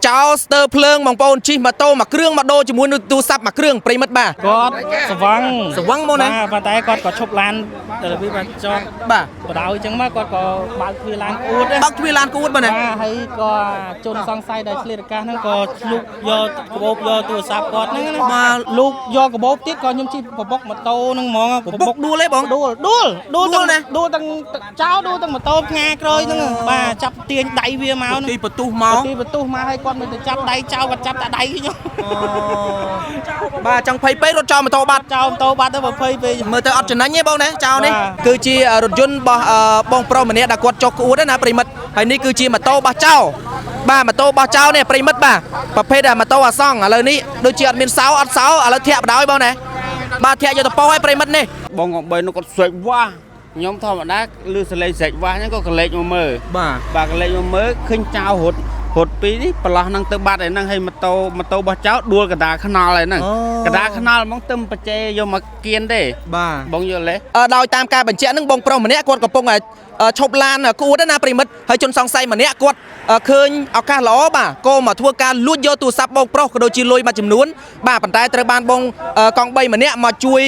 ចោលស្ទើរភ្លើងបងប្អូនជិះម៉ូតូមួយគ្រឿងមកដូរជាមួយនឹងទូរស័ព្ទមួយគ្រឿងប្រិមិត្តបាទគាត់ស្វឹងមកណាប៉ុន្តែគាត់ក៏ឈប់ឡានទៅវាបានចតបាទបដៅអញ្ចឹងមកគាត់ក៏បើកទ្វារឡានក្អួតបើកទ្វារឡានក្អួតបាទហើយក៏ជនសង្ស័យដែលឆ្លៀតឱកាសហ្នឹងក៏លូកយកកាបូបយកទូរស័ព្ទគាត់ហ្នឹងណាបាទលូកយកកាបូបទៀតក៏ខ្ញុំជិះបបុកម៉ូតូហ្នឹងហ្មងបបុកដួលទេបងដួលណាដួលទាំងចោលដួលទាំងម៉ូតូផ្ងាក្រោយហ្នឹងបាទចាប់ទាញដៃវាមកទីបន្ទុះមកហើយគាត់មិនទៅចាប់ដៃចោលគាត់ចាប់តែដៃខ្ញុំបាទចង់ភ័យពេករត់ចោលម៉ូតូបាត់ទៅ20ពេកមើលទៅអត់ចំណេញទេបងណាចោលនេះគឺជារថយន្តរបស់បងប្រុសម្នាក់ដែលគាត់ចុះក្អួតណាប្រិមិត្តហើយនេះគឺជាម៉ូតូបោះចោលបាទម៉ូតូបោះចោលនេះប្រិមិត្តបាទប្រភេទម៉ូតូអាសង់ឥឡូវនេះដូចជាអត់មានសោអត់សោឥឡូវធាក់បដ ாய் បងណាបាទធាក់យកទៅពោឲ្យប្រិមិត្តនេះបងកំបីនោះគាត់ស្វែកវ៉ាខ្ញុំធម្មតាលឺសលេងស្រែកវ៉ាហ្នឹងក៏កលេចមកមើលបាទកលេចមកមើលឃើញចៅរត់ពីនេះប្រឡោះហ្នឹងទៅបាត់ឯហ្នឹងហើយម៉ូតូរបស់ចៅដួលកដាខ្នល់ឯហ្នឹងកដាខ្នល់ហ្មងទឹមបច្ចេយកមកគៀនទេបាទបងយល់ទេដោយតាមការបញ្ជាក់ហ្នឹងបងប្រុសម្នាក់គាត់កំពុងឈប់ឡានក្អួតណាប្រិមិត្តហើយជនសង្ស័យម្នាក់គាត់ឃើញឱកាសល្អបាទក៏មកធ្វើការលួចយកទូរស័ព្ទបងប្រុសក៏ដូចជាលុយមួយចំនួនបាទប៉ុន្តែត្រូវបានបងកង់3ម្នាក់មកជួយ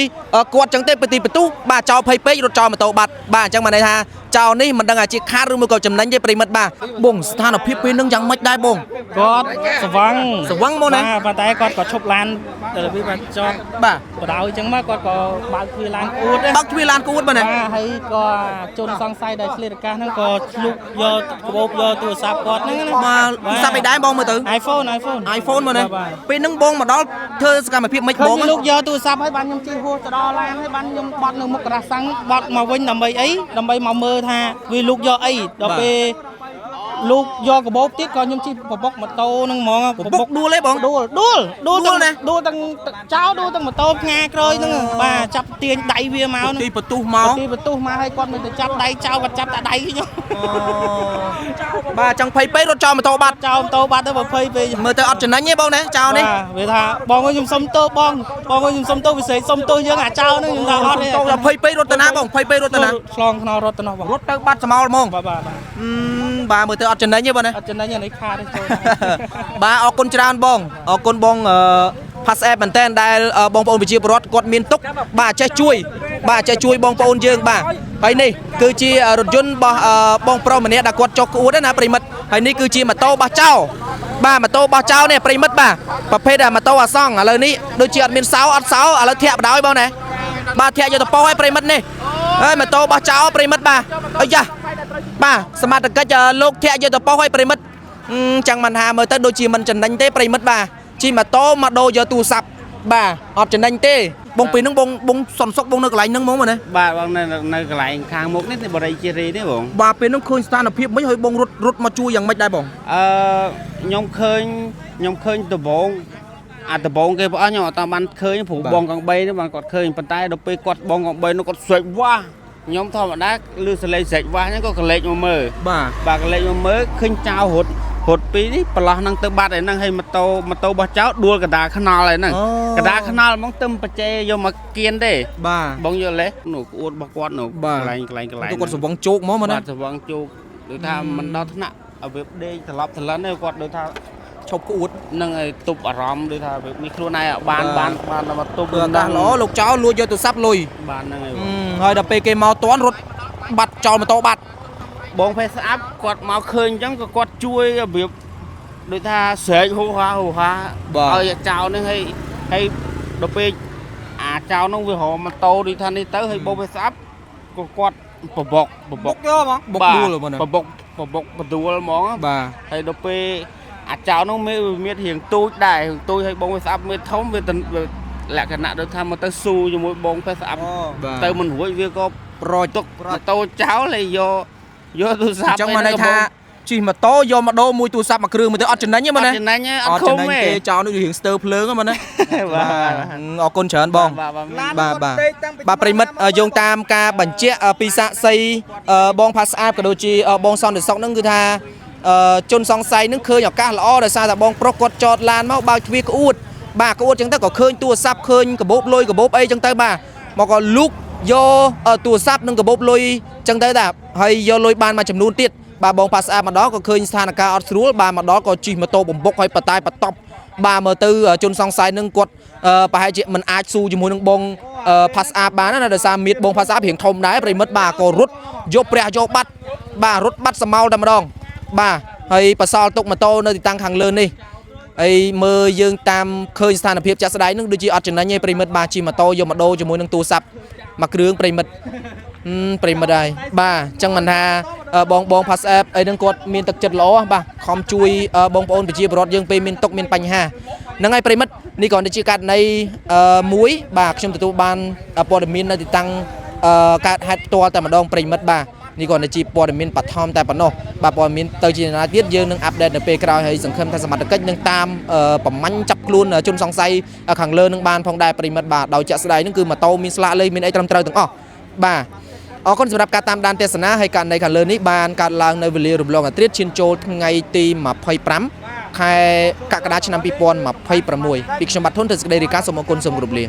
គាត់ចឹងទេពីទីបន្ទុះបាទចោលភ័យពេករត់ចោលម៉ូតូបាត់បាទអញ្ចឹងបានន័យថាចោលនេះមិនដឹងថាជាខាតឬមួយក៏ចំណេញទេប្រិមិត្តបាទបងស្ថានភាពពេលហ្នឹងយ៉ាងម៉េចដែរបងគាត់ស្វឹងមកណាប៉ុន្តែគាត់ក៏ឈប់ឡានទៅវាបានចតបាទបដៅអញ្ចឹងមកគាត់ក៏បើកទ្វារឡានក្អួតបើកទ្វារឡានក្អួតបាទហើយក៏ជនសង្ស័យដែលឆ្លៀតឱកាសហ្នឹងក៏លូកយកកាបូបយកទូរស័ព្ទគាត់ហ្នឹងណាបាទទូរស័ព្ទឯដែរបងមើលទៅ iPhone មកណាពេលហ្នឹងបងមកដល់ធ្វើសកម្មភាពមិនបងលូកយកទូរស័ព្ទហើយបានខ្ញុំជិះហួសទៅដល់ឡានហើយបានខ្ញុំបត់នៅមុខការ៉ាសាំងបត់មកវិញដើម្បីអីដើម្បីមកមើលថាវាលូកយកអីដល់ពេលលូកយកកាបូបទៀតក៏ខ្ញុំជិះបបុកម៉ូតូហ្នឹងហ្មងបបុកដួលទេបងដួលណាដួលទាំងចោលដួលទាំងម៉ូតូផ្ងាក្រោយហ្នឹងបាទចាប់ទាញដៃវាមកទីបន្ទុះមកហើយគាត់មិនទៅចាប់ដៃចោលគាត់ចាប់តែដៃខ្ញុំបាទចង់ភ័យពេករត់ចោលម៉ូតូបាត់ទៅ20ពេកមើលទៅអត់ចំណេញទេបងណាចោលនេះវាថាបងខ្ញុំសុំទោសបងខ្ញុំសុំទោសពិសេសសុំទោសយើងអាចោលហ្នឹងខ្ញុំថាអត់ទេភ័យពេករត់ទៅណាបងភ័យពេករត់ទៅណាឆ្លងថ្នល់រត់ទៅនោះបងរត់ទៅបាត់ស្មោលហ្មងបាទមើលទៅអត់ចំណេញទេបងណាអត់ចំណេញអានេះខាតទេចូលបាទអរគុណច្រើនបងអរគុណបងផាសអេបមែនតើដែលបងប្អូនប្រជាពលរដ្ឋគាត់មានទុកបាទចេះជួយបងប្អូនយើងបាទហើយនេះគឺជារថយន្តរបស់បងប្រុសម្នាក់ដែលគាត់ចុះក្អួតណាប្រិមិត្តហើយនេះគឺជាម៉ូតូបោះចោលបាទម៉ូតូបោះចោលនេះប្រិមិត្តបាទប្រភេទម៉ូតូអាសង់ឥឡូវនេះដូចជាអត់មានសោអត់សោឥឡូវធាក់បដ ாய் បងណាបាទធាក់យកទៅពោឲ្យប្រិមិត្តនេះហើយម៉ូតូបោះចោលប្រិមិត្តបាទអីយ៉ាបាទសមត្ថកិច្ចលោកធាក់យកទៅពោឲ្យប្រិមិត្តចាំមិនថាមើលទៅដូចជាមិនចំណេញទេប្រិមិត្តបាទជិះម៉ូតូមកដូរយកទូរស័ព្ទបាទអត់ចំណេញទេបងពេលហ្នឹងបងសន្សុកបងនៅកន្លែងហ្នឹងហ្មងណាបាទបងនៅកន្លែងខាងមុខនេះបរិយាជេរីនេះបងបាទពេលហ្នឹងឃើញស្ថានភាពមិនហើយបងរត់មកជួយយ៉ាងម៉េចដែរបងខ្ញុំឃើញដំបងគេបងខ្ញុំអត់តាមបានឃើញព្រោះបងកង់3នេះបានគាត់ឃើញប៉ុន្តែដល់ពេលគាត់បងកង់3នោះគាត់ស្វែកវ៉ាខ្ញុំធម្មតាលឺសលេងស្រែកវ៉ាហ្នឹងក៏កលេចមកមើលបាទកលេចមកមើលឃើញចៅរត់ពីនេះប្រឡោះហ្នឹងទៅបាត់ឯហ្នឹងហើយម៉ូតូរបស់ចៅដួលកដាខ្នល់ឯហ្នឹងកដាខ្នល់ហ្មងទឹមបច្ចេយកមកគៀនទេបាទបងយល់ទេនោះក្អួតរបស់គាត់នោះកន្លែងគាត់ស្វងជោគហ្មងណាបាទស្វងជោគដូចថាមិនដល់ថ្នាក់ឲ្យវាដេកត្រឡប់ត្រឡិនទេគាត់ដូចថាឈប់ក្អួតនឹងឲ្យទប់អារម្មណ៍ដូចថាវាមានខ្លួនឯងបានមកទប់អាកាសល្អលោកចោលលួចយកទូរស័ព្ទលុយបាទហ្នឹងហើយដល់ពេលគេមកតន់រត់បាត់ចោលម៉ូតូបាត់បងភេស្អាប់គាត់មកឃើញអញ្ចឹងក៏គាត់ជួយរបៀបដូចថាស្រែកហូហាឲ្យចៅហ្នឹងហើយដល់ពេលអាចៅហ្នឹងវារមម៉ូតូដូចថានេះទៅហើយបងភេស្អាប់ក៏គាត់បបុកយកហ្មងបុកដួលហ្មងបបុកបដួលហ្មងបាទហើយដល់ពេលអាចៅហ្នឹងមានរៀងទូចដែរទូចហើយបងភេស្អាប់មានធំវាលក្ខណៈដូចថាមកទៅស៊ូជាមួយបងភេស្អាប់ទៅមិនរួចវាក៏ប្រយទុកម៉ូតូចោលហើយយកទូរស័ព្ទអញ្ចឹងមកន័យថាជិះម៉ូតូយកមកដូរមួយទូរស័ព្ទមួយគ្រឿងមើលទៅអត់ចំណេញទេមើលណាអត់ខំទេចោលនេះរៀងស្ទើភ្លើងហ្នឹងមើលណាបាទអរគុណច្រើនបងបាទប្រិមិត្តយោងតាមការបញ្ជាក់ពីសាកសីបងផាសស្អាតក៏ដូចជាបងសន្តិសុខហ្នឹងគឺថាជនសង្ស័យហ្នឹងឃើញឱកាសល្អដោយសារតែបងប្រុសគាត់ចតឡានមកបើកទ្វារក្អួតបាទក្អួតចឹងទៅក៏ឃើញទូរស័ព្ទឃើញកាបូបលុយកាបូបអីចឹងទៅបាទមកក៏លូកយកទូរស័ព្ទនិងកាបូបលុយចឹងទៅតាហើយយកលុយបានមួយចំនួនទៀត bà bong pass app mà đó có khơi sàn ca ở xuống bà mà đó có chỉ mà tô bồng bốc hay bật tay bật tóc bà mở tư ở chôn song sai nâng quật bà hai chị mình ai su cho môi nâng bong pass app bán là đời sao miết bong pass app hiện thông đáy rồi mất bà có rút vô pre vô bắt bà rút bắt sầm mau đâm đong bà hay bà sao tục mà tô nơi thì tăng hàng lớn đi ấy mơ dương tam khơi sàn phiệp chặt đáy nâng đôi chị ở trên này nhé pre mất bà chỉ mà tô vô mà đô cho môi nâng tu sập mặc rương pre mất pre mất đây bà chẳng mình ha bong pass app ấy nâng quật miền tật chật lỗ bà không chui bong ôn bị chia bọt dương pe miền tốc miền pành ha nâng ngay pre mấtนี่ก่อนที่จะการในมุ้ยบากชมตัวบานปอดมินในตั้งการหัดตัวแต่มาดองปริมัดบานี่ก่อนที่จะปอดมินปัดทอมแต่ปนโนบาปอดมินเตยจีนาเทียยืนนึงอัปเดตในเปกราวให้สังคมทัศน์ก็ยังตามประมันจับกลุ่นจนสองไซขังเลินนึงบานพองได้ปริมัดบาดาวจะสลายนั่นคือมาโตมินสละเลยมินไอตรำเตยถึงบาคนสำหรับการตามดันเทศนาให้การในขังเลินนี้บานการล้างในเวลีรูปลองอัตริชินโจไงตีมาพอยพรำใครกากระดาษนำปีปอนมาไพ่ประมวยปีกชมบัตรทุนถึงได้ริการสมกุลสมกรุบเลีย